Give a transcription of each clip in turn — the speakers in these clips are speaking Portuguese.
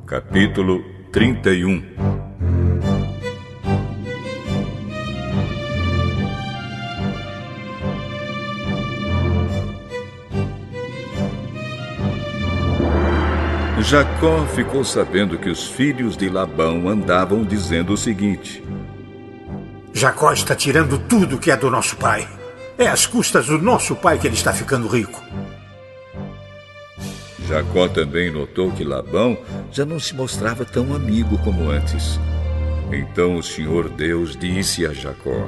Capítulo 31. Jacó ficou sabendo que os filhos de Labão andavam dizendo o seguinte: Jacó está tirando tudo que é do nosso pai. É às custas do nosso pai que ele está ficando rico. Jacó também notou que Labão já não se mostrava tão amigo como antes. Então o Senhor Deus disse a Jacó: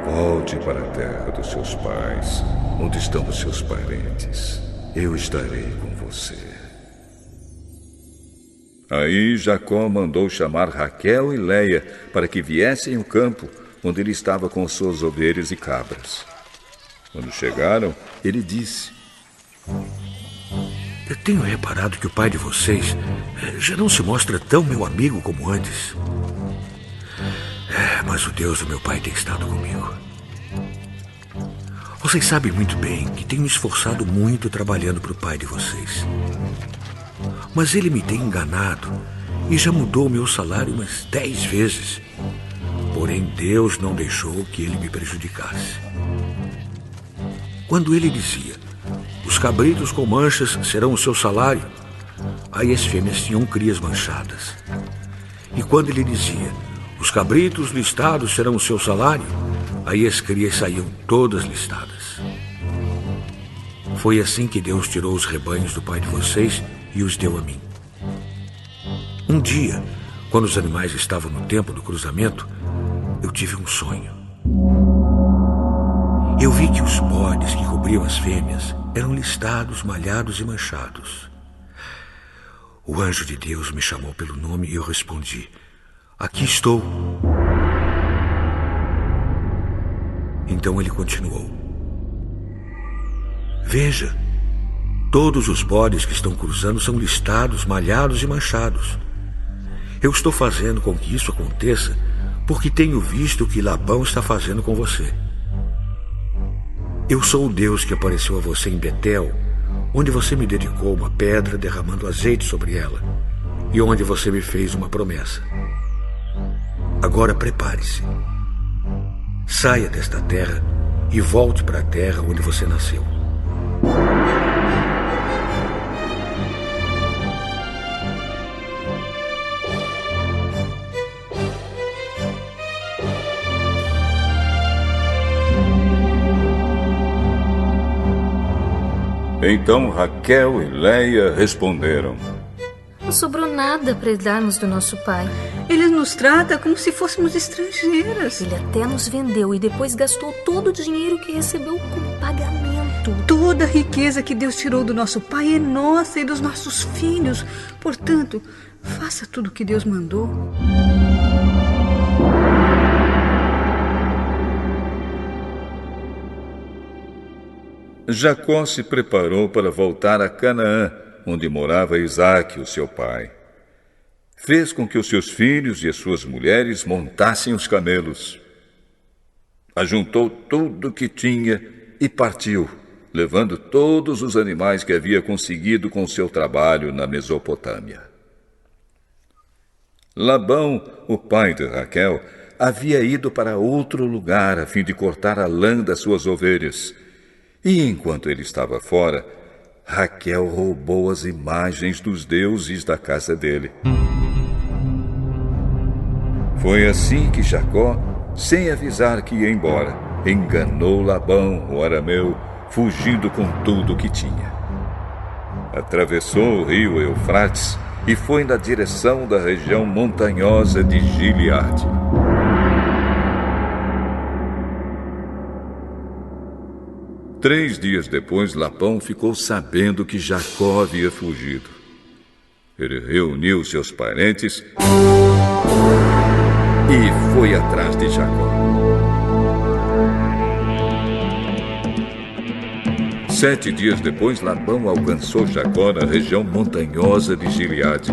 volte para a terra dos seus pais, onde estão os seus parentes. Eu estarei com você. Aí Jacó mandou chamar Raquel e Leia para que viessem ao campo, onde ele estava com suas ovelhas e cabras. Quando chegaram, ele disse: eu tenho reparado que o pai de vocês já não se mostra tão meu amigo como antes. Mas o Deus do meu pai tem estado comigo. Vocês sabem muito bem que tenho me esforçado muito trabalhando para o pai de vocês. Mas ele me tem enganado e já mudou o meu salário umas 10 vezes. Porém, Deus não deixou que ele me prejudicasse. Quando ele dizia: os cabritos com manchas serão o seu salário, aí as fêmeas tinham crias manchadas. E quando ele dizia: os cabritos listados serão o seu salário, aí as crias saíam todas listadas. Foi assim que Deus tirou os rebanhos do pai de vocês e os deu a mim. Um dia, quando os animais estavam no tempo do cruzamento, eu tive um sonho. Eu vi que os bodes que cobriam as fêmeas eram listados, malhados e manchados. O anjo de Deus me chamou pelo nome e eu respondi: aqui estou. Então ele continuou: veja, todos os bodes que estão cruzando são listados, malhados e manchados. Eu estou fazendo com que isso aconteça porque tenho visto o que Labão está fazendo com você. Eu sou o Deus que apareceu a você em Betel, onde você me dedicou uma pedra derramando azeite sobre ela, e onde você me fez uma promessa. Agora prepare-se. Saia desta terra e volte para a terra onde você nasceu. Então Raquel e Leia responderam: não sobrou nada para darmos do nosso pai. Ele nos trata como se fôssemos estrangeiras. Ele até nos vendeu e depois gastou todo o dinheiro que recebeu como pagamento. Toda a riqueza que Deus tirou do nosso pai é nossa e dos nossos filhos. Portanto, faça tudo o que Deus mandou. Jacó se preparou para voltar a Canaã, onde morava Isaque, o seu pai. Fez com que os seus filhos e as suas mulheres montassem os camelos. Ajuntou tudo o que tinha e partiu, levando todos os animais que havia conseguido com seu trabalho na Mesopotâmia. Labão, o pai de Raquel, havia ido para outro lugar a fim de cortar a lã das suas ovelhas. E enquanto ele estava fora, Raquel roubou as imagens dos deuses da casa dele. Foi assim que Jacó, sem avisar que ia embora, enganou Labão, o arameu, fugindo com tudo o que tinha. Atravessou o rio Eufrates e foi na direção da região montanhosa de Gileade. Três dias depois, Labão ficou sabendo que Jacó havia fugido. Ele reuniu seus parentes e foi atrás de Jacó. 7 dias depois, Labão alcançou Jacó na região montanhosa de Gileade.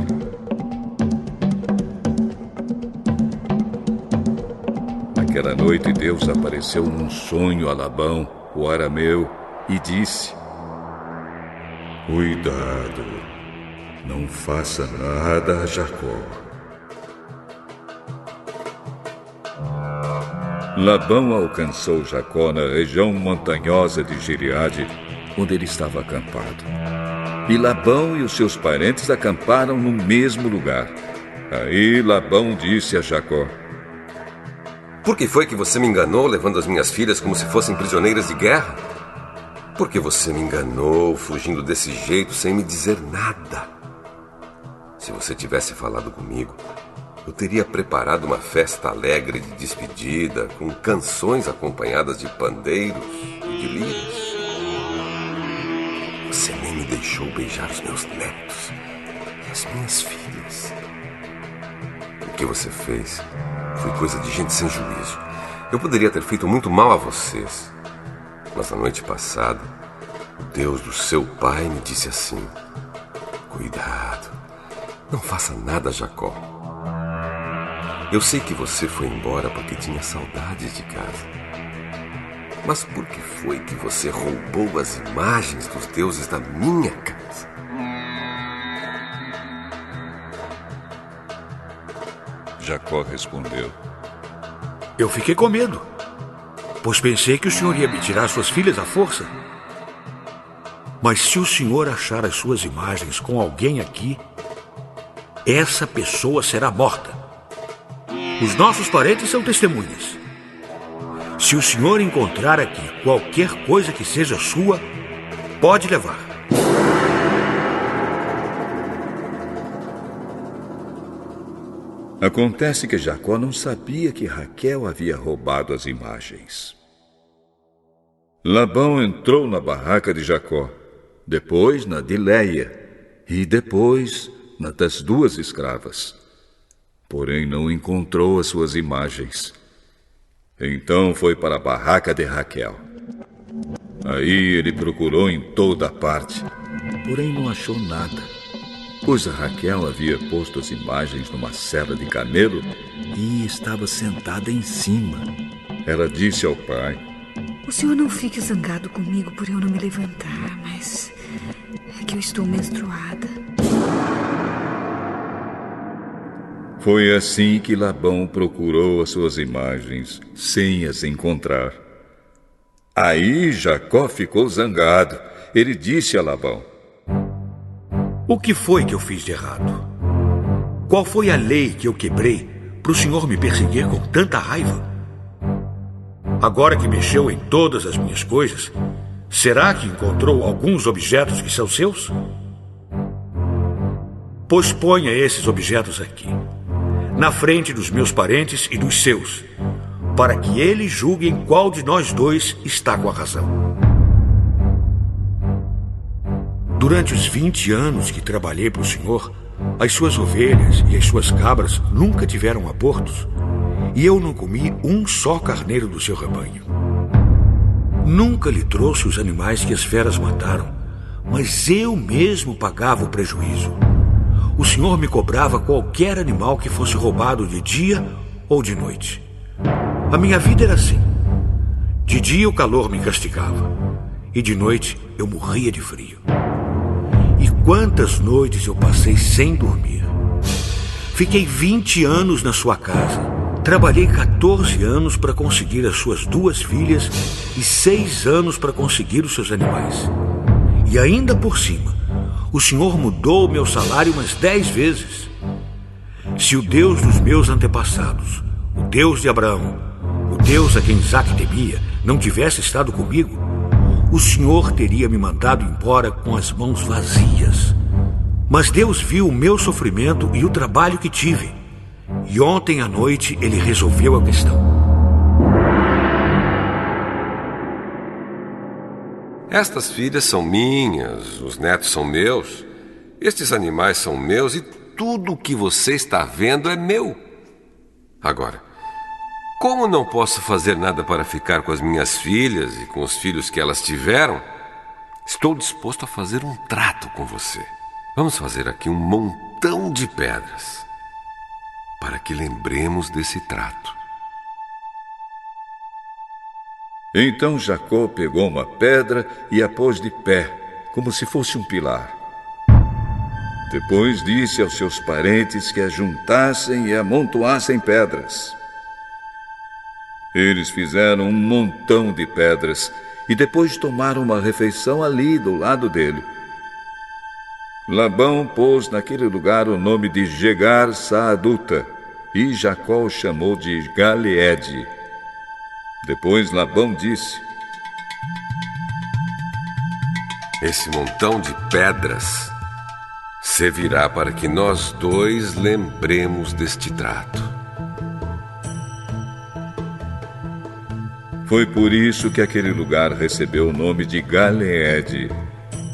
Naquela noite, Deus apareceu num sonho a Labão, o arameu, e disse: cuidado, Não faça nada a Jacó. Labão alcançou Jacó na região montanhosa de Gileade, onde ele estava acampado. E Labão e os seus parentes acamparam no mesmo lugar. Aí Labão disse a Jacó: Por que foi que você me enganou, levando as minhas filhas como se fossem prisioneiras de guerra? Por que você me enganou, fugindo desse jeito, sem me dizer nada? Se você tivesse falado comigo, eu teria preparado uma festa alegre de despedida, com canções acompanhadas de pandeiros e de lírios. Você nem me deixou beijar os meus netos e as minhas filhas. O que você fez foi coisa de gente sem juízo. Eu poderia ter feito muito mal a vocês. Mas na noite passada, o Deus do seu pai me disse assim: Cuidado, não faça nada, Jacó. Eu sei que você foi embora porque tinha saudades de casa. Mas por que foi que você roubou as imagens dos deuses da minha casa? Jacó respondeu: Eu fiquei com medo, pois pensei que o senhor ia me tirar suas filhas à força. Mas se o senhor achar as suas imagens com alguém aqui, essa pessoa será morta. Os nossos parentes são testemunhas. Se o senhor encontrar aqui qualquer coisa que seja sua, pode levar. Acontece que Jacó não sabia que Raquel havia roubado as imagens. Labão entrou na barraca de Jacó, depois na de Léia e depois na das duas escravas. Porém não encontrou as suas imagens. Então foi para a barraca de Raquel. Aí ele procurou em toda parte, porém não achou nada, pois a Raquel havia posto as imagens numa sela de camelo e estava sentada em cima. Ela disse ao pai: O senhor não fique zangado comigo por eu não me levantar, mas é que eu estou menstruada. Foi assim que Labão procurou as suas imagens, sem as encontrar. Aí Jacó ficou zangado. Ele disse a Labão: O que foi que eu fiz de errado? Qual foi a lei que eu quebrei para o senhor me perseguir com tanta raiva? Agora que mexeu em todas as minhas coisas, será que encontrou alguns objetos que são seus? Pois ponha esses objetos aqui, na frente dos meus parentes e dos seus, para que eles julguem qual de nós dois está com a razão. Durante os 20 anos que trabalhei para o senhor, as suas ovelhas e as suas cabras nunca tiveram abortos, e eu não comi um só carneiro do seu rebanho. Nunca lhe trouxe os animais que as feras mataram, mas eu mesmo pagava o prejuízo. O senhor me cobrava qualquer animal que fosse roubado de dia ou de noite. A minha vida era assim. De dia o calor me castigava, e de noite eu morria de frio. E quantas noites eu passei sem dormir. Fiquei 20 anos na sua casa. Trabalhei 14 anos para conseguir as suas 2 filhas e 6 anos para conseguir os seus animais. E ainda por cima, o senhor mudou o meu salário umas 10 vezes. Se o Deus dos meus antepassados, o Deus de Abraão, o Deus a quem Isaque temia, não tivesse estado comigo, o senhor teria me mandado embora com as mãos vazias. Mas Deus viu o meu sofrimento e o trabalho que tive. E ontem à noite ele resolveu a questão. Estas filhas são minhas, os netos são meus, estes animais são meus e tudo o que você está vendo é meu. Agora, como não posso fazer nada para ficar com as minhas filhas e com os filhos que elas tiveram, estou disposto a fazer um trato com você. Vamos fazer aqui um montão de pedras para que lembremos desse trato. Então Jacó pegou uma pedra e a pôs de pé, como se fosse um pilar. Depois disse aos seus parentes que ajuntassem e amontoassem pedras. Eles fizeram um montão de pedras e depois tomaram uma refeição ali do lado dele. Labão pôs naquele lugar o nome de Jegar Saaduta e Jacó o chamou de Galeede. Depois Labão disse: Esse montão de pedras servirá para que nós dois lembremos deste trato. Foi por isso que aquele lugar recebeu o nome de Galeede.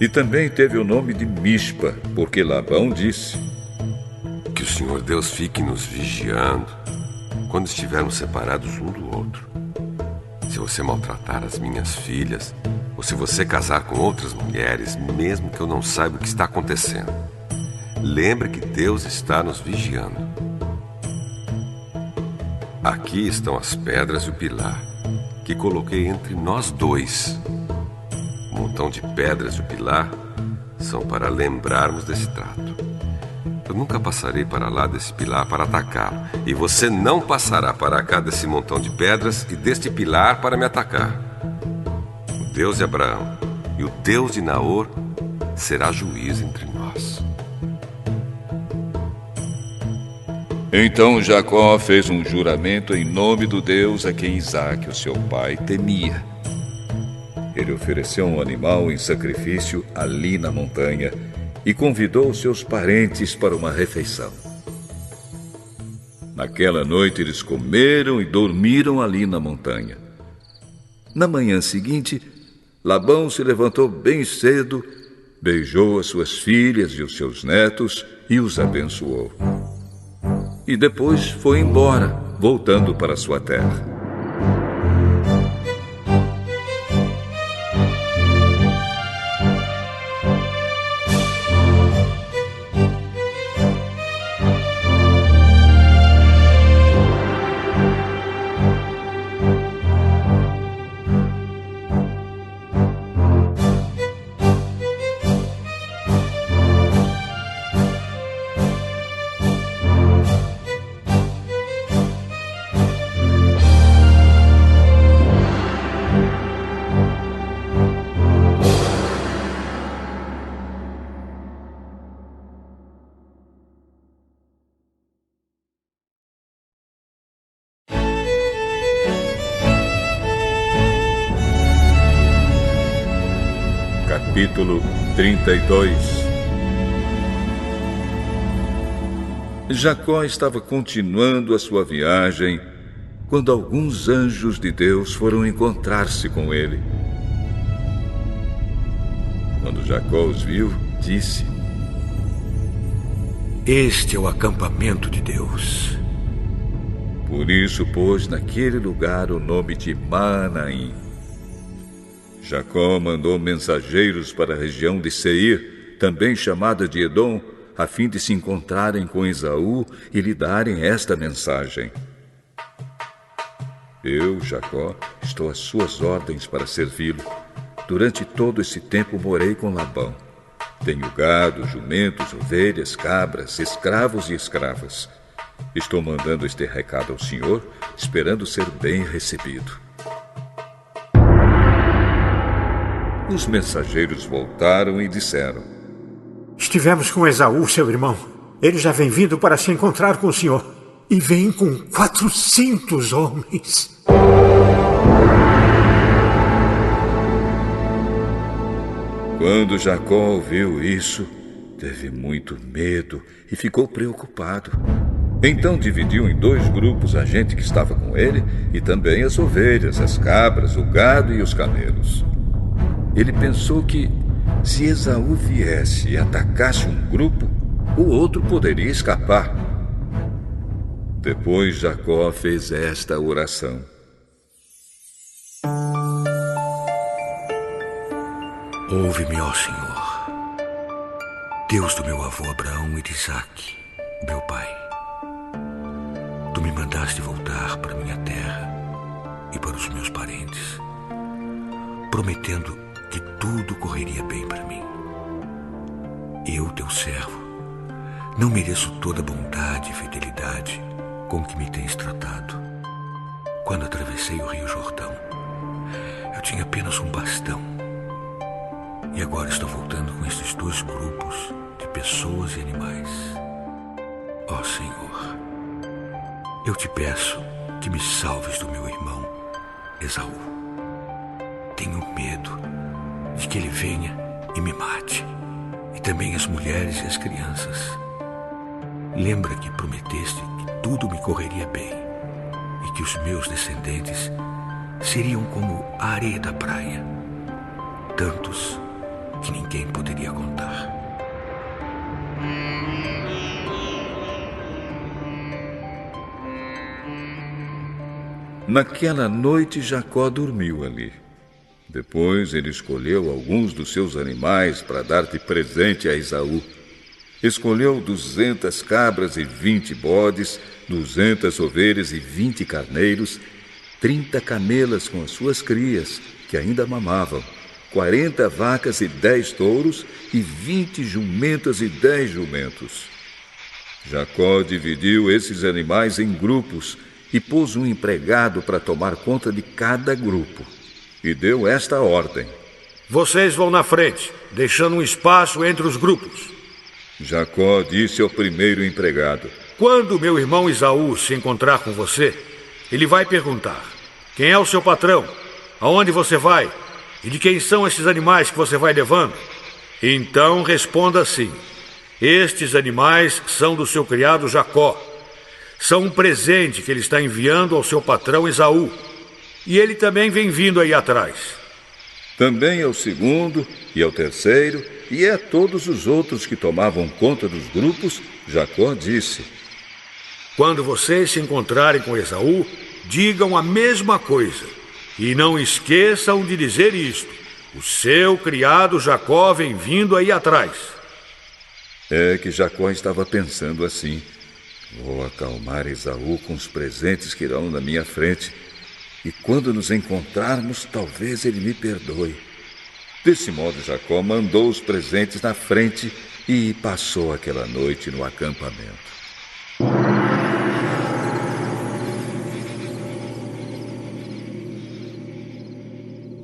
E também teve o nome de Mispa, porque Labão disse: Que o Senhor Deus fique nos vigiando quando estivermos separados um do outro. Se você maltratar as minhas filhas, ou se você casar com outras mulheres, mesmo que eu não saiba o que está acontecendo, lembre que Deus está nos vigiando. Aqui estão as pedras e o pilar que coloquei entre nós dois. O montão de pedras e o pilar são para lembrarmos desse trato. Eu nunca passarei para lá desse pilar para atacá-lo, e você não passará para cá desse montão de pedras e deste pilar para me atacar. O Deus de Abraão e o Deus de Naor será juiz entre nós. Então Jacó fez um juramento em nome do Deus a quem Isaque, o seu pai, temia. Ele ofereceu um animal em sacrifício ali na montanha e convidou seus parentes para uma refeição. Naquela noite eles comeram e dormiram ali na montanha. Na manhã seguinte, Labão se levantou bem cedo, beijou as suas filhas e os seus netos e os abençoou. E depois foi embora, voltando para sua terra. Capítulo 32. Jacó estava continuando a sua viagem quando alguns anjos de Deus foram encontrar-se com ele. Quando Jacó os viu, disse: Este é o acampamento de Deus. Por isso pôs naquele lugar o nome de Maanaim. Jacó mandou mensageiros para a região de Seir, também chamada de Edom, a fim de se encontrarem com Esaú e lhe darem esta mensagem: Eu, Jacó, estou às suas ordens para servi-lo. Durante todo esse tempo morei com Labão. Tenho gado, jumentos, ovelhas, cabras, escravos e escravas. Estou mandando este recado ao Senhor, esperando ser bem recebido. Os mensageiros voltaram e disseram: Estivemos com Esaú, seu irmão. Ele já vem vindo para se encontrar com o senhor. E vem com 400 homens. Quando Jacó ouviu isso, teve muito medo e ficou preocupado. Então dividiu em 2 grupos a gente que estava com ele e também as ovelhas, as cabras, o gado e os camelos. Ele pensou que, se Esaú viesse e atacasse um grupo, o outro poderia escapar. Depois Jacó fez esta oração: Ouve-me, ó Senhor, Deus do meu avô Abraão e de Isaque, meu pai. Tu me mandaste voltar para minha terra e para os meus parentes, prometendo que tudo correria bem para mim. Eu, teu servo, Não mereço toda a bondade e fidelidade com que me tens tratado. Quando atravessei o Rio Jordão, eu tinha apenas um bastão. E agora estou voltando com estes 2 grupos de pessoas e animais. Ó Senhor, eu te peço que me salves do meu irmão Esaú. Tenho medo de que ele venha e me mate, e também as mulheres e as crianças. Lembra que prometeste que tudo me correria bem e que os meus descendentes seriam como a areia da praia, tantos que ninguém poderia contar. Naquela noite, Jacó dormiu ali. Depois ele escolheu alguns dos seus animais para dar de presente a Esaú. Escolheu 200 cabras e 20 bodes, 200 ovelhas e 20 carneiros, 30 camelas com as suas crias, que ainda mamavam, 40 vacas e 10 touros, e 20 jumentas e 10 jumentos. Jacó dividiu esses animais em grupos e pôs um empregado para tomar conta de cada grupo. E deu esta ordem: vocês vão na frente, deixando um espaço entre os grupos. Jacó disse ao primeiro empregado: quando meu irmão Esaú se encontrar com você, ele vai perguntar: quem é o seu patrão? Aonde você vai? E de quem são esses animais que você vai levando? Então responda assim: estes animais são do seu criado Jacó. São um presente que ele está enviando ao seu patrão Esaú. E ele também vem vindo aí atrás. Também ao segundo e ao terceiro e a todos os outros que tomavam conta dos grupos, Jacó disse: quando vocês se encontrarem com Esaú, digam a mesma coisa. E não esqueçam de dizer isto: o seu criado Jacó vem vindo aí atrás. É que Jacó estava pensando assim: vou acalmar Esaú com os presentes que irão na minha frente, e quando nos encontrarmos, talvez ele me perdoe. Desse modo, Jacó mandou os presentes na frente e passou aquela noite no acampamento.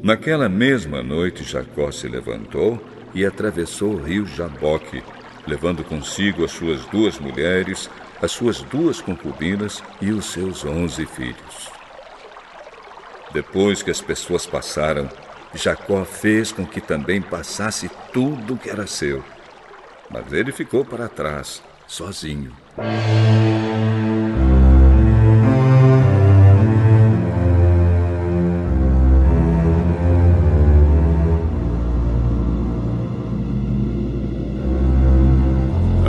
Naquela mesma noite, Jacó se levantou e atravessou o rio Jaboque, levando consigo as suas 2 mulheres, as suas 2 concubinas e os seus 11 filhos. Depois que as pessoas passaram, Jacó fez com que também passasse tudo que era seu. Mas ele ficou para trás, sozinho.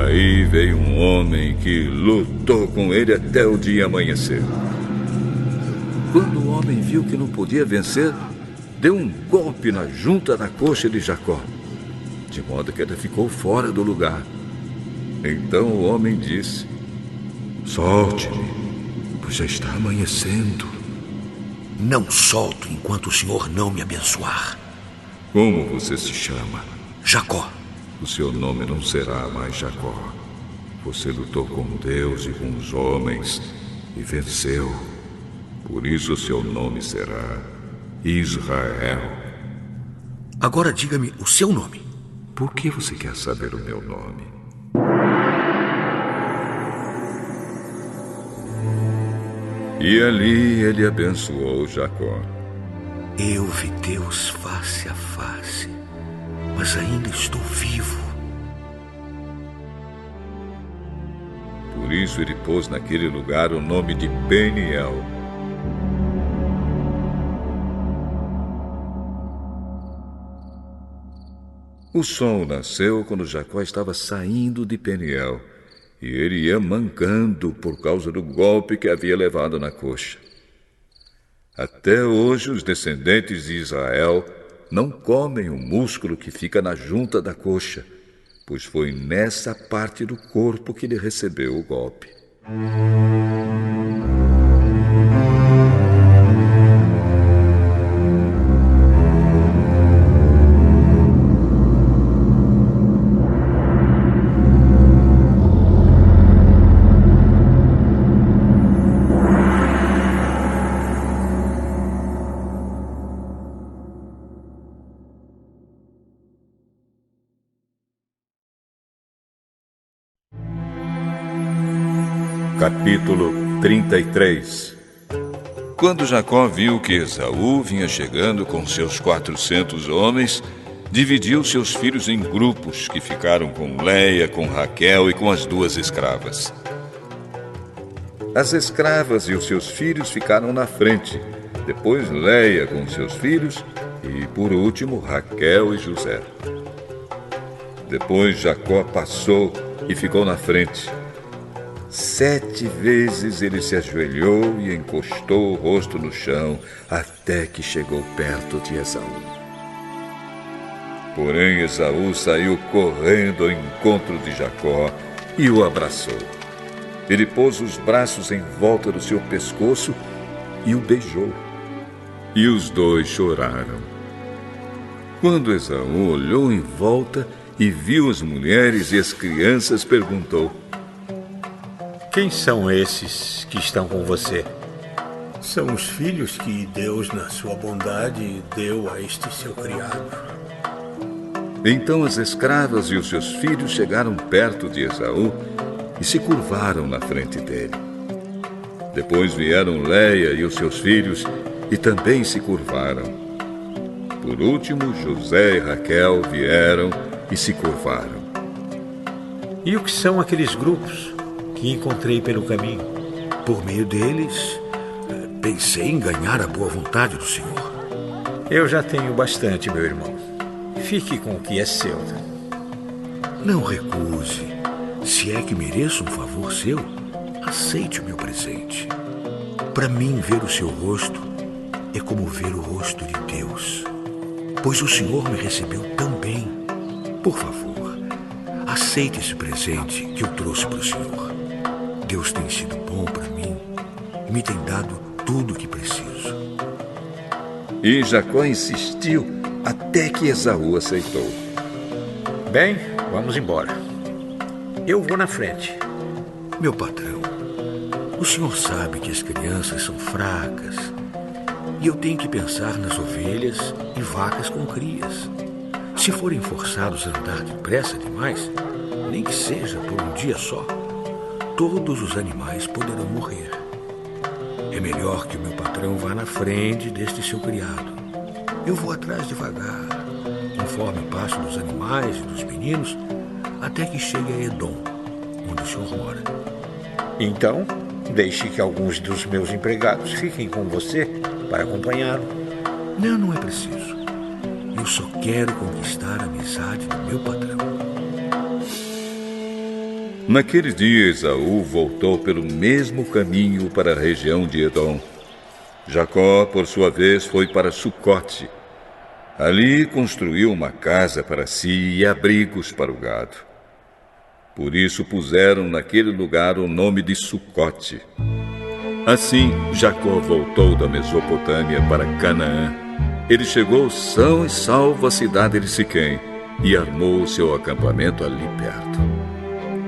Aí veio um homem que lutou com ele até o dia amanhecer. Quando o homem viu que não podia vencer, deu um golpe na junta da coxa de Jacó, de modo que ela ficou fora do lugar. Então o homem disse: solte-me, pois já está amanhecendo. Não solto enquanto o senhor não me abençoar. Como você se chama? Jacó. O seu nome não será mais Jacó. Você lutou com Deus e com os homens e venceu. Por isso o seu nome será Israel. Agora diga-me o seu nome. Por que você quer saber o meu nome? E ali ele abençoou Jacó. Eu vi Deus face a face, mas ainda estou vivo. Por isso ele pôs naquele lugar o nome de Peniel. O sol nasceu quando Jacó estava saindo de Peniel, e ele ia mancando por causa do golpe que havia levado na coxa. Até hoje os descendentes de Israel não comem o músculo que fica na junta da coxa, pois foi nessa parte do corpo que ele recebeu o golpe. Capítulo 33. Quando Jacó viu que Esaú vinha chegando com seus 400 homens, dividiu seus filhos em grupos que ficaram com Leia, com Raquel e com as 2 escravas. As escravas e os seus filhos ficaram na frente, depois Leia com seus filhos e, por último, Raquel e José. Depois Jacó passou e ficou na frente. 7 vezes ele se ajoelhou e encostou o rosto no chão até que chegou perto de Esaú. Porém, Esaú saiu correndo ao encontro de Jacó e o abraçou. Ele pôs os braços em volta do seu pescoço e o beijou. E os 2 choraram. Quando Esaú olhou em volta e viu as mulheres e as crianças, perguntou: Quem são esses que estão com você? São os filhos que Deus, na sua bondade, deu a este seu criado. Então as escravas e os seus filhos chegaram perto de Esaú e se curvaram na frente dele. Depois vieram Leia e os seus filhos e também se curvaram. Por último, José e Raquel vieram e se curvaram. E o que são aqueles grupos que encontrei pelo caminho? Por meio deles, pensei em ganhar a boa vontade do Senhor. Eu já tenho bastante, meu irmão. Fique com o que é seu. Não recuse. Se é que mereço um favor seu, aceite o meu presente. Para mim, ver o seu rosto é como ver o rosto de Deus, pois o Senhor me recebeu tão bem. Por favor, aceite esse presente que eu trouxe para o Senhor. Deus tem sido bom para mim e me tem dado tudo o que preciso. E Jacó insistiu até que Esaú aceitou. Bem, vamos embora. Eu vou na frente. Meu patrão, o senhor sabe que as crianças são fracas e eu tenho que pensar nas ovelhas e vacas com crias. Se forem forçados a andar depressa demais, nem que seja por um dia só, todos os animais poderão morrer. É melhor que o meu patrão vá na frente deste seu criado. Eu vou atrás devagar, conforme o passo dos animais e dos meninos, até que chegue a Edom, onde o senhor mora. Então, deixe que alguns dos meus empregados fiquem com você para acompanhá-lo. Não, não é preciso. Eu só quero conquistar a amizade do meu patrão. Naquele dia, Esaú voltou pelo mesmo caminho para a região de Edom. Jacó, por sua vez, foi para Sucote. Ali construiu uma casa para si e abrigos para o gado. Por isso puseram naquele lugar o nome de Sucote. Assim, Jacó voltou da Mesopotâmia para Canaã. Ele chegou são e salvo à cidade de Siquém e armou seu acampamento ali perto.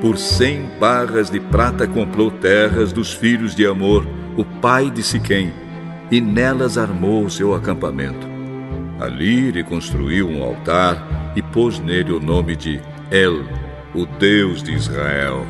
Por 100 barras de prata comprou terras dos filhos de Amor, o pai de Siquém, e nelas armou seu acampamento. Ali ele construiu um altar e pôs nele o nome de El, o Deus de Israel.